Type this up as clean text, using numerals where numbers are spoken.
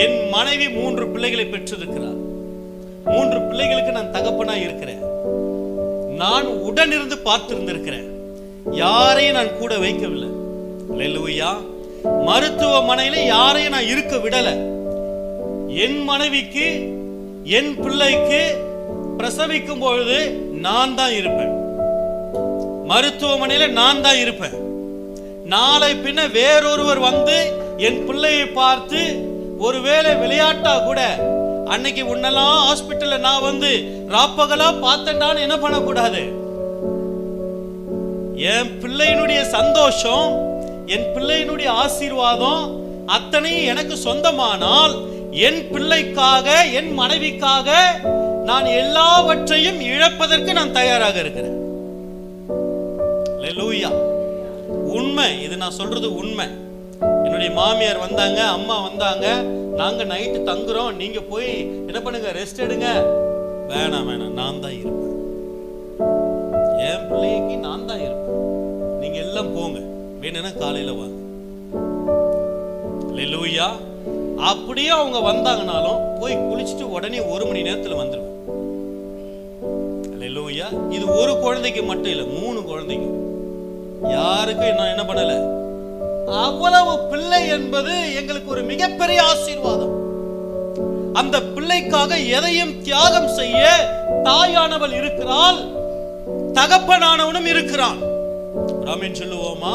என் மனைவி 3 பிள்ளைகளை பெற்றிருக்கிறார். 3 பிள்ளைகளுக்கு நான் தகப்பனா இருக்கிறேன். நான் உடனிருந்து பார்த்திருந்திருக்கிறேன். யாரையும் நான் கூட வைக்கவில்லை. அல்லேலூயா. மருத்துவமனையில யாரையும் நான் இருக்க விடல. என் மனைவிக்கு என் பிள்ளைக்கு பிரசவிக்கும் பொழுது நான் தான் இருப்பேன். மருத்துவமனையில நான் தான் இருப்பேன். நாளை பின்ன வேறொருவர் வந்து என் பிள்ளையை பார்த்து ஒருவேளை விளையாட்டா கூட, அன்னைக்கு உன்னெல்லாம் ஹாஸ்பிட்டல்ல நான் வந்து ராப்பகலா பார்த்தேன்டான்னு என்ன பண்ணக்கூடாது. என் பிள்ளையினுடைய சந்தோஷம், என் பிள்ளையினுடைய ஆசீர்வாதம் அத்தனையும் எனக்கு சொந்தமானால், என் பிள்ளைக்காக என் மனைவிக்காக நான் எல்லாவற்றையும் இழப்பதற்கு நான் தயாராக இருக்கிறேன். அல்லேலூயா. உண்மை, இது நான் சொல்றது உண்மை. என்னுடைய மாமியார் வந்தாங்க, அம்மா வந்தாங்க, நாங்க நைட்டு தங்குறோம், நீங்க போய் என்ன பண்ணுங்க, ரெஸ்ட் எடுங்க. வேணாம் வேணாம், நான் தான் இருப்பேன். என் பிள்ளைக்கு நான் தான் இருப்பேன். நீங்க எல்லாம் போங்க, வேணும்னா காலையில வாங்க. அல்லேலூயா. அப்படியே அவங்க வந்தாங்கனாலும் போய் குளிச்சுட்டு உடனே 1 மணி நேரத்துல வந்துருவேன். அல்லேலூயா. இது ஒரு குழந்தைக்கு மட்டும் இல்ல, 3 குழந்தைக்கும். யாருக்கும் நான் என்ன பண்ணல. அவ்வளவு பிள்ளை என்பது எங்களுக்கு ஒரு மிகப்பெரிய ஆசீர்வாதம். அந்த பிள்ளைக்காக எதையும் தியாகம் செய்ய தாயானவள் இருக்கிறாள், தகப்பனானவனும் இருக்கிறான். ஆமென் சொல்லுவோமா?